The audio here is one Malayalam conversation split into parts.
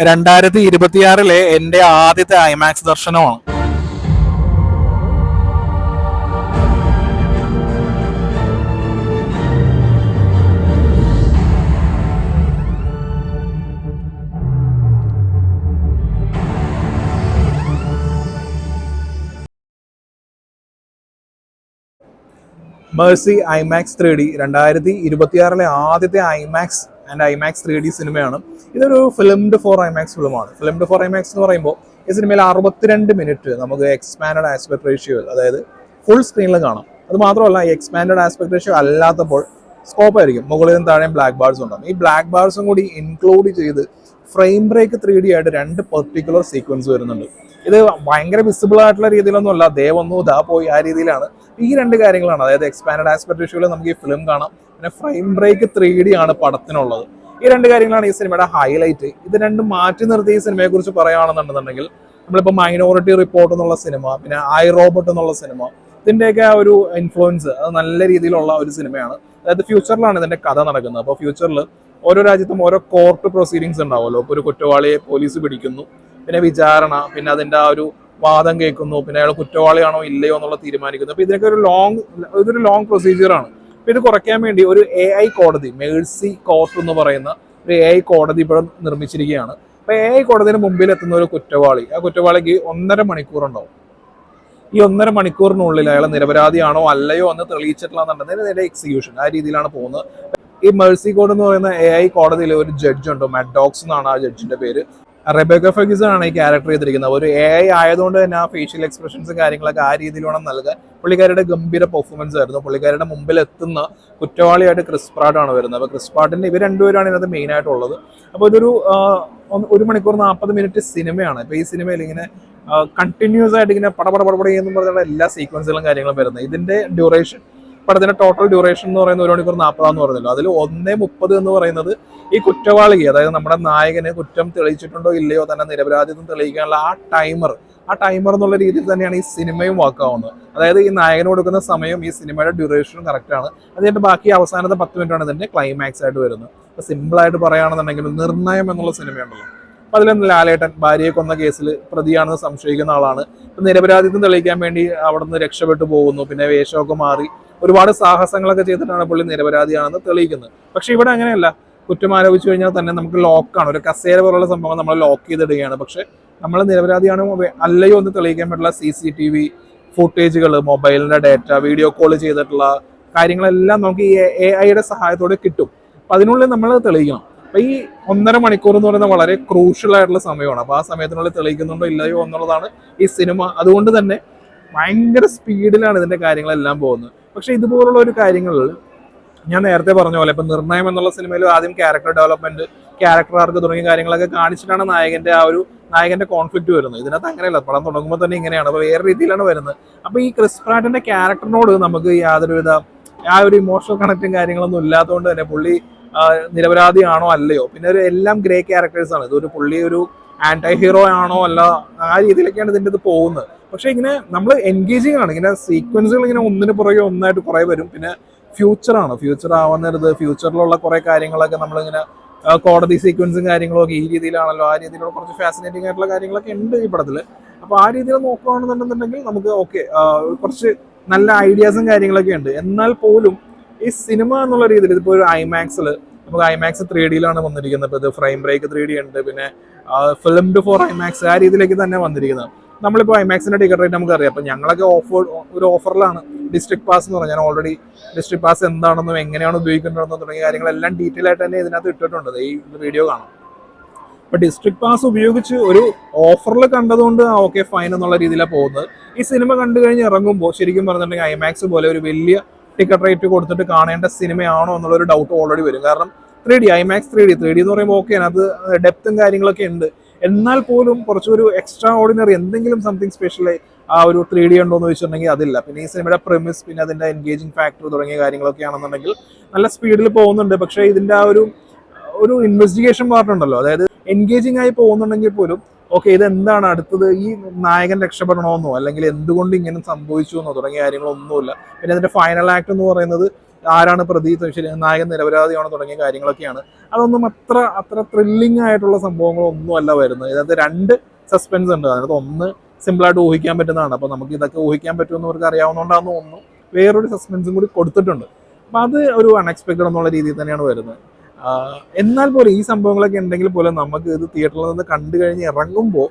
2026 എൻ്റെ ആദ്യത്തെ ഐമാക്സ് ദർശനമാണ്. മേഴ്സി ഐമാക്സ് 3D 2026 ആദ്യത്തെ ഐമാക്സ് ആൻഡ് ഐമാക്സ് 3D സിനിമയാണ്. ഇതൊരു ഫിലിംഡ് ഫോർ ഐമാക്സ് ഫിലിമാണ്. ഫിലിംഡ് ഫോർ ഐമാക്സ് എന്ന് പറയുമ്പോൾ ഈ സിനിമയിൽ 62 മിനിറ്റ് നമുക്ക് എക്സ്പാൻഡഡ് ആസ്പെക്ട് റേഷ്യോ, അതായത് ഫുൾ സ്ക്രീനിൽ കാണാം. അത് മാത്രമല്ല, ഈ എക്സ്പാൻഡഡ് ആസ്പെക്ട് റേഷ്യോ അല്ലാത്തപ്പോൾ സ്കോപ്പ് ആയിരിക്കും, മുകളിലും താഴെയും ബ്ലാക്ക് ബാർസ് ഉണ്ടാകും. ഈ ബ്ലാക്ക് ബാർസും കൂടി ഇൻക്ലൂഡ് ചെയ്ത് ഫ്രെയിം ബ്രേക്ക് 3D ആയിട്ട് 2 പെർട്ടിക്കുലർ സീക്വൻസ് വരുന്നുണ്ട്. ഇത് ഭയങ്കര വിസിബിൾ ആയിട്ടുള്ള രീതിയിലൊന്നും അല്ല, ദേവൊന്നും ഇതാ പോയി ആ രീതിയിലാണ്. ഈ 2 കാര്യങ്ങളാണ്, അതായത് എക്സ്പാൻഡഡ് ആസ്പെക്ട് റേഷ്യോയിൽ നമുക്ക് ഈ ഫിലിം കാണാം, പിന്നെ ഫ്രെയിം ബ്രേക്ക് 3D ആണ് പടത്തിനുള്ളത്. ഈ 2 കാര്യങ്ങളാണ് ഈ സിനിമയുടെ ഹൈലൈറ്റ്. ഇത് രണ്ടും മാറ്റി നിർത്തി ഈ സിനിമയെ കുറിച്ച് പറയുകയാണെന്നുണ്ടെന്നുണ്ടെങ്കിൽ, നമ്മളിപ്പോൾ മൈനോറിറ്റി റിപ്പോർട്ട് എന്നുള്ള സിനിമ, പിന്നെ ഐ റോബോട്ട് എന്നുള്ള സിനിമ, ഇതിൻ്റെയൊക്കെ ആ ഒരു ഇൻഫ്ലുവൻസ് അത് നല്ല രീതിയിലുള്ള ഒരു സിനിമയാണ്. അതായത് ഫ്യൂച്ചറിലാണ് ഇതിന്റെ കഥ നടക്കുന്നത്. അപ്പോൾ ഫ്യൂച്ചറിൽ ഓരോ രാജ്യത്തും ഓരോ കോർട്ട് പ്രൊസീഡിങ്സ് ഉണ്ടാവുമല്ലോ. ഇപ്പോൾ ഒരു കുറ്റവാളിയെ പോലീസ് പിടിക്കുന്നു, പിന്നെ വിചാരണ, പിന്നെ അതിന്റെ ആ ഒരു വാദം കേൾക്കുന്നു, പിന്നെ അയാൾ കുറ്റവാളിയാണോ ഇല്ലയോ എന്നുള്ള തീരുമാനിക്കുന്നു. അപ്പൊ ഇതിനൊക്കെ ഇതൊരു ലോങ് പ്രൊസീജിയറാണ്. അപ്പൊ ഇത് കുറയ്ക്കാൻ വേണ്ടി ഒരു AI കോടതി, മേഴ്സി കോർട്ട് എന്ന് പറയുന്ന ഒരു AI കോടതി ഇവിടെ നിർമ്മിച്ചിരിക്കുകയാണ്. അപ്പൊ AI കോടതിന് മുമ്പിൽ എത്തുന്ന ഒരു കുറ്റവാളി, ആ കുറ്റവാളിക്ക് 1.5 മണിക്കൂർ ഉണ്ടാവും. ഈ 1.5 മണിക്കൂറിനുള്ളിൽ അയാൾ നിരപരാധിയാണോ അല്ലയോ എന്ന് തെളിയിച്ചിട്ടില്ലെന്നുണ്ടെങ്കിൽ അതിന്റെ എക്സിക്യൂഷൻ ആ രീതിയിലാണ് പോകുന്നത്. ഈ മേഴ്സി കോർട്ട് എന്ന് പറയുന്ന AI കോടതിയിൽ ഒരു ജഡ്ജ് ഉണ്ട്, മാഡോക്സ് എന്നാണ് ആ ജഡ്ജിന്റെ പേര്. റെബേക്ക ഫെർഗ്യൂസൺ ആണ് ഈ ക്യാരക്ടർ ചെയ്തിരിക്കുന്നത്. ഒരു AI ആയതുകൊണ്ട് തന്നെ ആ ഫേഷ്യൽ എക്സ്പ്രഷൻസും കാര്യങ്ങളൊക്കെ ആ രീതിയിൽ വേണം നൽകാൻ. പുള്ളിക്കാരുടെ ഗംഭീര പെർഫോമൻസ് ആയിരുന്നു. പുള്ളിക്കാരുടെ മുമ്പിൽ എത്തുന്ന കുറ്റവാളിയായിട്ട് ക്രിസ് പ്രാട്ട് ആണ് വരുന്നത്. അപ്പോൾ ക്രിസ് പ്രാട്ടിന്റെ ഇവർ രണ്ടുപേരാണ് ഇതിനകത്ത് മെയിൻ ആയിട്ടുള്ളത്. അപ്പോൾ ഇതൊരു 1 മണിക്കൂർ 40 മിനിറ്റ് സിനിമയാണ്. ഇപ്പോൾ ഈ സിനിമയിൽ ഇങ്ങനെ കണ്ടിന്യൂസ് ആയിട്ട് ഇങ്ങനെ പടപട എന്ന് പറഞ്ഞുള്ള എല്ലാ സീക്വൻസുകളും കാര്യങ്ങളും വരുന്നത്. ഇതിന്റെ ഡ്യൂറേഷൻ, പടത്തിന്റെ ടോട്ടൽ ഡ്യൂറേഷൻ എന്ന് പറയുന്നത് 1 മണിക്കൂർ 40 എന്ന് പറയുന്നല്ലോ. അതിൽ 1:30 എന്ന് പറയുന്നത് ഈ കുറ്റവാളിക്ക്, അതായത് നമ്മുടെ നായകന് കുറ്റം തെളിയിച്ചിട്ടുണ്ടോ ഇല്ലയോ, തന്നെ നിരപരാധിത്വം തെളിയിക്കാനുള്ള ആ ടൈമർ എന്നുള്ള രീതിയിൽ തന്നെയാണ് ഈ സിനിമയും വാക്കാവുന്നത്. അതായത് ഈ നായകന് കൊടുക്കുന്ന സമയം ഈ സിനിമയുടെ ഡ്യൂറേഷനും കറക്റ്റാണ്. അതിന്റെ ബാക്കി അവസാനത്തെ 10 മിനിറ്റാണ് ഇതിന്റെ ക്ലൈമാക്സ് ആയിട്ട് വരുന്നത്. അപ്പൊ സിമ്പിൾ ആയിട്ട് പറയുകയാണെന്നുണ്ടെങ്കിൽ നിർണയം എന്നുള്ള സിനിമയുണ്ടല്ലോ, അപ്പൊ അതിൽ ലാലേട്ടൻ ഭാര്യയെ കൊന്ന കേസിൽ പ്രതിയാണെന്ന് സംശയിക്കുന്ന ആളാണ്. ഇപ്പൊ നിരപരാധിത്വം തെളിയിക്കാൻ വേണ്ടി അവിടെ നിന്ന് രക്ഷപ്പെട്ടു പോകുന്നു, പിന്നെ വേഷമൊക്കെ മാറി ഒരുപാട് സാഹസങ്ങളൊക്കെ ചെയ്തിട്ടാണ് പുള്ളി നിരപരാധിയാണെന്ന് തെളിയിക്കുന്നത്. പക്ഷെ ഇവിടെ അങ്ങനെയല്ല. കുറ്റം ആരോപിച്ചു കഴിഞ്ഞാൽ തന്നെ നമുക്ക് ലോക്കാണ്, ഒരു കസേര പോലുള്ള സംഭവം നമ്മൾ ലോക്ക് ചെയ്തിടുകയാണ്. പക്ഷെ നമ്മൾ നിരപരാധിയാണോ അല്ലയോ എന്ന് തെളിയിക്കാൻ പറ്റുള്ള CCTV ഫുട്ടേജുകൾ, മൊബൈലിന്റെ ഡാറ്റ, വീഡിയോ കോൾ ചെയ്തിട്ടുള്ള കാര്യങ്ങളെല്ലാം നമുക്ക് ഈ AI സഹായത്തോടെ കിട്ടും. അപ്പൊ അതിനുള്ളിൽ നമ്മൾ തെളിയിക്കണം. അപ്പൊ ഈ 1.5 മണിക്കൂർ എന്ന് പറയുന്നത് വളരെ ക്രൂഷ്യൽ ആയിട്ടുള്ള സമയമാണ്. അപ്പൊ ആ സമയത്തിനുള്ളിൽ തെളിയിക്കുന്നുണ്ടോ ഇല്ലയോ എന്നുള്ളതാണ് ഈ സിനിമ. അതുകൊണ്ട് തന്നെ ഭയങ്കര സ്പീഡിലാണ് ഇതിന്റെ കാര്യങ്ങളെല്ലാം പോകുന്നത്. പക്ഷെ ഇതുപോലുള്ള ഒരു കാര്യങ്ങളിൽ ഞാൻ നേരത്തെ പറഞ്ഞ പോലെ ഇപ്പൊ നിർണയം എന്നുള്ള സിനിമയിൽ ആദ്യം ക്യാരക്ടർ ഡെവലപ്മെന്റ്, ക്യാരക്ടർ ആർക്ക് തുടങ്ങിയ കാര്യങ്ങളൊക്കെ കാണിച്ചിട്ടാണ് നായകന്റെ കോൺഫ്ലിക്റ്റ് വരുന്നത്. ഇതിനകത്ത് അങ്ങനെയല്ല, പടം തുടങ്ങുമ്പോൾ തന്നെ ഇങ്ങനെയാണ്. അപ്പൊ വേറെ രീതിയിലാണ് വരുന്നത്. അപ്പൊ ഈ ക്രിസ് പ്രാറ്റിന്റെ ക്യാരക്ടറിനോട് നമുക്ക് യാതൊരുവിധ ആ ഒരു ഇമോഷണൽ കണക്റ്റും കാര്യങ്ങളൊന്നും ഇല്ലാത്തതുകൊണ്ട് തന്നെ പുള്ളി നിരപരാധിയാണോ അല്ലയോ, പിന്നെ ഒരു എല്ലാം ഗ്രേ ക്യാരക്ടേഴ്സ് ആണ്. ഇതൊരു പുള്ളി ഒരു ആന്റി ഹീറോ ആണോ അല്ല, ആ രീതിയിലൊക്കെയാണ് ഇതിന്റെ ഇത് പോകുന്നത്. പക്ഷെ ഇങ്ങനെ നമ്മൾ എൻഗേജിങ് ആണ്. ഇങ്ങനെ സീക്വൻസുകൾ ഇങ്ങനെ ഒന്നിന് പുറകെ ഒന്നായിട്ട് കുറെ വരും. പിന്നെ ഫ്യൂച്ചർ ആവുന്നരുത്, ഫ്യൂച്ചറിലുള്ള കുറെ കാര്യങ്ങളൊക്കെ നമ്മളിങ്ങനെ കോടതി സീക്വൻസും കാര്യങ്ങളും ഒക്കെ ഈ രീതിയിലാണല്ലോ, ആ രീതിയിലുള്ള കുറച്ച് ഫാസിനേറ്റിംഗ് ആയിട്ടുള്ള കാര്യങ്ങളൊക്കെ ഉണ്ട് ഈ പടത്തില്. അപ്പൊ ആ രീതിയിൽ നോക്കുകയാണെന്നുണ്ടെന്നുണ്ടെങ്കിൽ നമുക്ക് ഓക്കെ, കുറച്ച് നല്ല ഐഡിയാസും കാര്യങ്ങളൊക്കെ ഉണ്ട്. എന്നാൽ പോലും ഈ സിനിമ എന്നുള്ള രീതിയിൽ ഇതിപ്പോ ഒരു ഐമാക്സിൽ നമുക്ക് ഐമാക്സ് 3D വന്നിരിക്കുന്നത്. ഇപ്പൊ ഇത് ഫ്രെയിം ബ്രേക്ക് 3D ഉണ്ട്, പിന്നെ ഫിലിംഡ് ഫോർ ഐമാക്സ് ആ രീതിയിലേക്ക് തന്നെ വന്നിരിക്കുന്നത്. നമ്മളിപ്പോൾ ഐമാക്സിന്റെ ടിക്കറ്റ് റേറ്റ് നമുക്കറിയാം. അപ്പൊ ഞങ്ങളൊക്കെ ഒരു ഓഫറിലാണ് ഡിസ്ട്രിക്ട് പാസ് എന്ന് പറഞ്ഞാൽ. ഞാൻ ഓൾറെഡി ഡിസ്ട്രിക്ട് പാസ് എന്താണെന്നും എങ്ങനെയാണ് ഉപയോഗിക്കേണ്ടതെന്നും തുടങ്ങിയ കാര്യങ്ങളെല്ലാം ഡീറ്റെയിൽ ആയിട്ട് തന്നെ ഇതിനകത്ത് ഇട്ടിട്ടുണ്ട്. ഈ വീഡിയോ കാണാം. അപ്പൊ ഡിസ്ട്രിക്ട് പാസ് ഉപയോഗിച്ച് ഒരു ഓഫറിൽ കണ്ടതുകൊണ്ട് ഓക്കെ ഫൈൻ എന്നുള്ള രീതിയിലാണ് പോകുന്നത്. ഈ സിനിമ കണ്ടു കഴിഞ്ഞ് ഇറങ്ങുമ്പോൾ ശരിക്കും പറഞ്ഞിട്ടുണ്ടെങ്കിൽ ഐമാക്സ് പോലെ ഒരു വലിയ ടിക്കറ്റ് റേറ്റ് കൊടുത്തിട്ട് കാണേണ്ട സിനിമയാണോ എന്നുള്ളൊരു ഡൗട്ട് ഓൾറെഡി വരും. കാരണം 3D ഐമാക്സ് 3D എന്ന് പറയുമ്പോൾ ഓക്കെ, അത് ഡെപ്തും കാര്യങ്ങളൊക്കെ ഉണ്ട്. എന്നാൽ പോലും കുറച്ചൊരു എക്സ്ട്രാ ഓർഡിനറി എന്തെങ്കിലും സംതിങ് സ്പെഷ്യൽ ആ ഒരു 3D ഉണ്ടോ എന്ന് വെച്ചിട്ടുണ്ടെങ്കിൽ അതില്ല. പിന്നെ ഈ സിനിമയുടെ പ്രിമിസ്, പിന്നെ അതിന്റെ എൻഗേജിങ് ഫാക്ടർ തുടങ്ങിയ കാര്യങ്ങളൊക്കെ ആണെന്നുണ്ടെങ്കിൽ നല്ല സ്പീഡിൽ പോകുന്നുണ്ട്. പക്ഷേ ഇതിന്റെ ആ ഒരു ഇൻവെസ്റ്റിഗേഷൻ പാർട്ട് ഉണ്ടല്ലോ, അതായത് എൻഗേജിങ് ആയി പോകുന്നുണ്ടെങ്കിൽ പോലും ഓക്കെ, ഇതെന്താണ് അടുത്തത്, ഈ നായകൻ രക്ഷപ്പെടണമെന്നോ അല്ലെങ്കിൽ എന്തുകൊണ്ട് ഇങ്ങനെ സംഭവിച്ചു എന്നോ തുടങ്ങിയ കാര്യങ്ങളൊന്നുമില്ല. പിന്നെ അതിന്റെ ഫൈനൽ ആക്ട് എന്ന് പറയുന്നത് ആരാണ് പ്രതി, നായകൻ നിരപരാധിയാണോ തുടങ്ങിയ കാര്യങ്ങളൊക്കെയാണ്. അതൊന്നും അത്ര ത്രില്ലിംഗ് ആയിട്ടുള്ള സംഭവങ്ങളൊന്നും അല്ല വരുന്നത്. ഇതിനകത്ത് 2 സസ്പെൻസ് ഉണ്ട്. അതിനകത്ത് ഒന്ന് സിമ്പിളായിട്ട് ഊഹിക്കാൻ പറ്റുന്നതാണ്. അപ്പോൾ നമുക്ക് ഇതൊക്കെ ഊഹിക്കാൻ പറ്റുമെന്ന് അവർക്ക് അറിയാവുന്നതുകൊണ്ടാണെന്ന് തോന്നുന്നു വേറൊരു സസ്പെൻസും കൂടി കൊടുത്തിട്ടുണ്ട്. അപ്പം അത് ഒരു അൺഎക്സ്പെക്റ്റഡ് എന്നുള്ള രീതിയിൽ തന്നെയാണ് വരുന്നത്. എന്നാൽ പോലും ഈ സംഭവങ്ങളൊക്കെ ഉണ്ടെങ്കിൽ പോലും നമുക്ക് ഇത് തിയേറ്ററിൽ നിന്ന് കണ്ടു കഴിഞ്ഞ് ഇറങ്ങുമ്പോൾ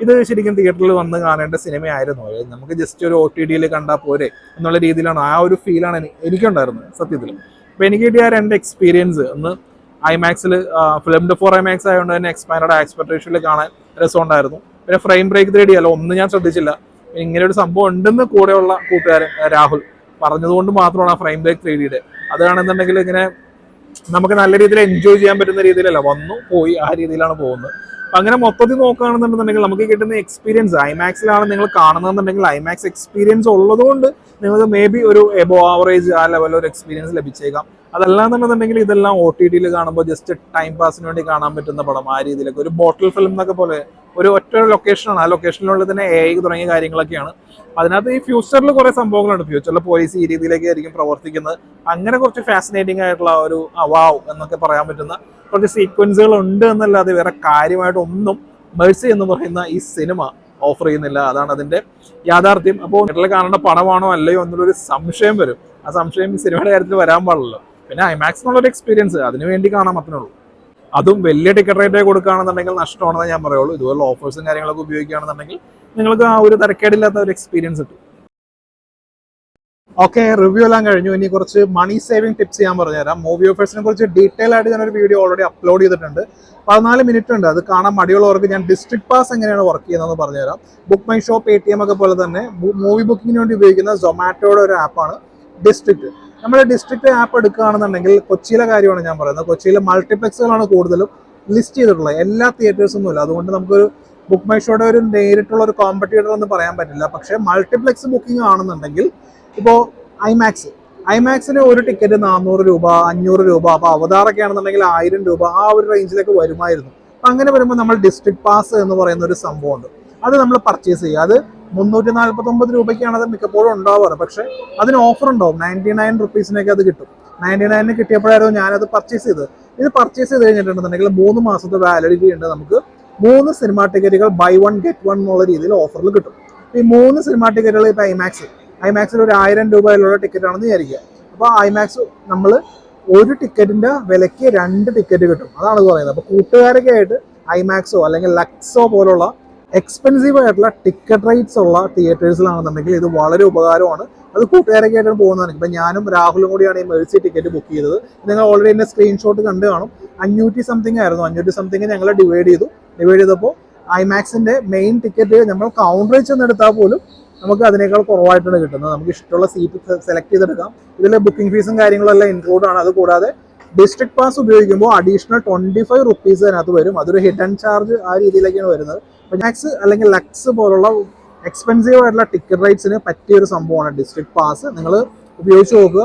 ഇത് ശരിക്കും തിയേറ്ററിൽ വന്ന് കാണേണ്ട സിനിമയായിരുന്നു. നമുക്ക് ജസ്റ്റ് ഒരു OTT കണ്ടാൽ പോരെ എന്നുള്ള രീതിയിലാണ് ആ ഒരു ഫീലാണ് എനിക്കുണ്ടായിരുന്നത് സത്യത്തിൽ. അപ്പോൾ എനിക്ക് കിട്ടിയ 2 എക്സ്പീരിയൻസ്, ഒന്ന് ഐമാക്സിൽ ഫിലിംഡ് ഫോർ ഐമാക്സ് ആയതുകൊണ്ട് തന്നെ എക്സ്പാൻഡ് ആസ്പെക്ട് റേഷ്യോയിൽ കാണാൻ രസമുണ്ടായിരുന്നു. പിന്നെ ഫ്രെയിം ബ്രേക്ക് 3D അല്ല, ഒന്നും ഞാൻ ശ്രദ്ധിച്ചില്ല. ഇങ്ങനെ ഒരു സംഭവം ഉണ്ടെന്ന് കൂടെയുള്ള കൂട്ടുകാരൻ രാഹുൽ പറഞ്ഞതുകൊണ്ട് മാത്രമാണ് ആ ഫ്രെയിം ബ്രേക്ക് 3D. അതാണെന്നുണ്ടെങ്കിൽ ഇങ്ങനെ നമുക്ക് നല്ല രീതിയിൽ എൻജോയ് ചെയ്യാൻ പറ്റുന്ന രീതിയിലല്ല, വന്നു പോയി ആ രീതിയിലാണ് പോകുന്നത്. അപ്പം അങ്ങനെ മൊത്തത്തിൽ നോക്കുകയാണെന്നുണ്ടെങ്കിൽ നമുക്ക് കിട്ടുന്ന എക്സ്പീരിയൻസ്, ഐമാക്സിലാണ് നിങ്ങൾ കാണുന്നതെന്നുണ്ടെങ്കിൽ ഐമാക്സ് എക്സ്പീരിയൻസ് ഉള്ളതുകൊണ്ട് നിങ്ങൾക്ക് മേ ബി ഒരു എബോ ആവറേജ് ആ ലെവലിൽ ഒരു എക്സ്പീരിയൻസ് ലഭിച്ചേക്കാം. അതല്ലാന്നുണ്ടെന്നുണ്ടെങ്കിൽ ഇതെല്ലാം OTT കാണുമ്പോൾ ജസ്റ്റ് ടൈം പാസിന് വേണ്ടി കാണാൻ പറ്റുന്ന പടം ആ രീതിയിലൊക്കെ, ഒരു ബോട്ടിൽ ഫിലിം എന്നൊക്കെ പോലെ ഒരു ഒറ്റ ലൊക്കേഷനാണ്, ആ ലൊക്കേഷനിലുള്ള തന്നെ AI തുടങ്ങിയ കാര്യങ്ങളൊക്കെയാണ്. അതിനകത്ത് ഈ ഫ്യൂച്ചറിൽ കുറെ സംഭവങ്ങളുണ്ട്. ഫ്യൂച്ചറിൽ പോലീസ് ഈ രീതിയിലേക്ക് ആയിരിക്കും പ്രവർത്തിക്കുന്നത്. അങ്ങനെ കുറച്ച് ഫാസിനേറ്റിംഗ് ആയിട്ടുള്ള ഒരു വാവ് എന്നൊക്കെ പറയാൻ പറ്റുന്ന കുറച്ച് സീക്വൻസുകൾ ഉണ്ട് എന്നല്ലാതെ വേറെ കാര്യമായിട്ട് ഒന്നും മേഴ്സി എന്ന് പറയുന്ന ഈ സിനിമ ഓഫർ ചെയ്യുന്നില്ല. അതാണ് അതിന്റെ യാഥാർത്ഥ്യം. അപ്പോൾ തിയേറ്ററിൽ കാണേണ്ട പണമാണോ അല്ലയോ എന്നുള്ളൊരു സംശയം വരും. ആ സംശയം ഈ സിനിമയുടെ കാര്യത്തിൽ വരാൻ പാടില്ലല്ലോ. പിന്നെ ഐമാക്സ് എന്നുള്ളൊരു എക്സ്പീരിയൻസ് അതിനു വേണ്ടി കാണാൻ മാത്രമേ ഉള്ളൂ. അതും വലിയ ടിക്കറ്റ് റേറ്റ് കൊടുക്കുകയാണെന്നുണ്ടെങ്കിൽ നഷ്ടമാണെന്ന് ഞാൻ പറയുള്ളൂ. ഇതുപോലുള്ള ഓഫേഴ്സും കാര്യങ്ങളൊക്കെ ഉപയോഗിക്കുകയാണെന്നുണ്ടെങ്കിൽ നിങ്ങൾക്ക് ആ ഒരു തരക്കേടില്ലാത്ത ഒരു എക്സ്പീരിയൻസ് കിട്ടും. ഓക്കെ, റിവ്യൂ എല്ലാം കഴിഞ്ഞു. ഇനി കുറച്ച് മണി സേവിംഗ് ടിപ്സ് ഞാൻ പറഞ്ഞുതരാം. മൂവി ഓഫേഴ്സിനെ കുറിച്ച് ഡീറ്റെയിൽ ആയിട്ട് ഞാനൊരു വീഡിയോ ഓൾറെഡി അപ്ലോഡ് ചെയ്തിട്ടുണ്ട്. 14 മിനിറ്റ് ഉണ്ട്. അത് കാണാൻ മടിയുള്ളവർക്ക് ഞാൻ ഡിസ്ട്രിക്ട് പാസ് എങ്ങനെയാണ് വർക്ക് ചെയ്യുന്നതെന്ന് പറഞ്ഞുതരാം. ബുക്ക് മൈ ഷോ, Paytm ഒക്കെ പോലെ തന്നെ മൂവി ബുക്കിങ്ങിന് വേണ്ടി ഉപയോഗിക്കുന്ന സൊമാറ്റോയുടെ ഒരു ആപ്പാണ് ഡിസ്ട്രിക്ട്. നമ്മുടെ ഡിസ്ട്രിക്ട് ആപ്പ് എടുക്കുകയാണെന്നുണ്ടെങ്കിൽ കൊച്ചിയിലെ കാര്യമാണ് ഞാൻ പറയുന്നത്. കൊച്ചിയിലെ മൾട്ടിപ്ലക്സുകളാണ് കൂടുതലും ലിസ്റ്റ് ചെയ്തിട്ടുള്ളത്, എല്ലാ തിയേറ്റേഴ്സൊന്നും ഇല്ല. അതുകൊണ്ട് നമുക്കൊരു ബുക്ക് മൈ ഷോയുടെ ഒരു നേരിട്ടുള്ള ഒരു കോമ്പറ്റീറ്റർ എന്ന് പറയാൻ പറ്റില്ല. പക്ഷേ മൾട്ടിപ്ലക്സ് ബുക്കിംഗ് ആണെന്നുണ്ടെങ്കിൽ ഇപ്പോൾ ഐമാക്സിന് ഒരു ടിക്കറ്റ് 400 രൂപ, 500 രൂപ, അപ്പോൾ അവതാറൊക്കെ ആണെന്നുണ്ടെങ്കിൽ 1000 രൂപ, ആ ഒരു റേഞ്ചിലേക്ക് വരുമായിരുന്നു. അപ്പം അങ്ങനെ വരുമ്പോൾ നമ്മൾ ഡിസ്ട്രിക്ട് പാസ് എന്ന് പറയുന്ന ഒരു സംഭവമുണ്ട്. അത് നമ്മൾ പർച്ചേസ് ചെയ്യുക. അത് 349 രൂപയ്ക്കാണ് അത് മിക്കപ്പോഴും ഉണ്ടാവാറ്. പക്ഷേ അതിന് ഓഫർ ഉണ്ടാവും, 99 റുപ്പീസിനൊക്കെ അത് കിട്ടും. 99 കിട്ടിയപ്പോഴായിരുന്നു ഞാനത് പർച്ചേസ് ചെയ്തത്. ഇത് പർച്ചേസ് ചെയ്ത് കഴിഞ്ഞിട്ടുണ്ടെന്നുണ്ടെങ്കിൽ 3 മാസത്തെ വാലിഡിറ്റി ഉണ്ട്. നമുക്ക് 3 സിനിമാ ടിക്കറ്റുകൾ ബൈ 1 ഗെറ്റ് 1 എന്നുള്ള രീതിയിൽ ഓഫറിൽ കിട്ടും. ഈ 3 സിനിമാ ടിക്കറ്റുകൾ ഇപ്പോൾ ഐമാക്സിൽ ഒരു 1000 രൂപയിലുള്ള ടിക്കറ്റ് ആണെന്ന് വിചാരിക്കുക. അപ്പോൾ ഐമാക്സ് നമ്മൾ ഒരു ടിക്കറ്റിന്റെ വിലയ്ക്ക് 2 ടിക്കറ്റ് കിട്ടും. അതാണ് പറയുന്നത്. അപ്പോൾ കൂട്ടുകാരൊക്കെ ആയിട്ട് ഐമാക്സോ അല്ലെങ്കിൽ ലക്സോ പോലുള്ള എക്സ്പെൻസീവ് ആയിട്ടുള്ള ടിക്കറ്റ് റേറ്റ്സ് ഉള്ള തിയേറ്റേഴ്സിലാണെന്നുണ്ടെങ്കിൽ ഇത് വളരെ ഉപകാരമാണ്. അത് കൂട്ടുകാരൊക്കെ ആയിട്ടാണ് പോകുന്നതാണ്. ഇപ്പം ഞാനും രാഹുലും കൂടിയാണ് ഈ മേഴ്സി ടിക്കറ്റ് ബുക്ക് ചെയ്തത്. നിങ്ങൾ ഓൾറെഡി എൻ്റെ സ്ക്രീൻഷോട്ട് കണ്ടു കാണും. 500 സംതിങ് ആയിരുന്നു. 500 സംതിങ് ഞങ്ങൾ ഡിവൈഡ് ചെയ്തപ്പോൾ ഐമാക്സിന്റെ മെയിൻ ടിക്കറ്റ് നമ്മൾ കൗണ്ടറിൽ ചെന്നെടുത്താൽ പോലും നമുക്ക് അതിനേക്കാൾ കുറവായിട്ടാണ് കിട്ടുന്നത്. നമുക്ക് ഇഷ്ടമുള്ള സീറ്റ് സെലക്ട് ചെയ്തെടുക്കാം. ഇതിൽ ബുക്കിംഗ് ഫീസും കാര്യങ്ങളും എല്ലാം ഇൻക്ലൂഡ് ആണ്. അത് കൂടാതെ ഡിസ്ട്രിക്ട് പാസ് ഉപയോഗിക്കുമ്പോൾ അഡീഷണൽ 25 റുപ്പീസ് അതിനകത്ത് വരും. അതൊരു ഹിഡൻ ചാർജ് ആ രീതിയിലേക്കാണ് വരുന്നത്. ഐമാക്സ് അല്ലെങ്കിൽ ലക്സ് പോലുള്ള എക്സ്പെൻസീവ് ആയിട്ടുള്ള ടിക്കറ്റ് റേറ്റ്സിന് പറ്റിയൊരു സംഭവമാണ് ഡിസ്ട്രിക്ട് പാസ്. നിങ്ങൾ ഉപയോഗിച്ച് നോക്കുക.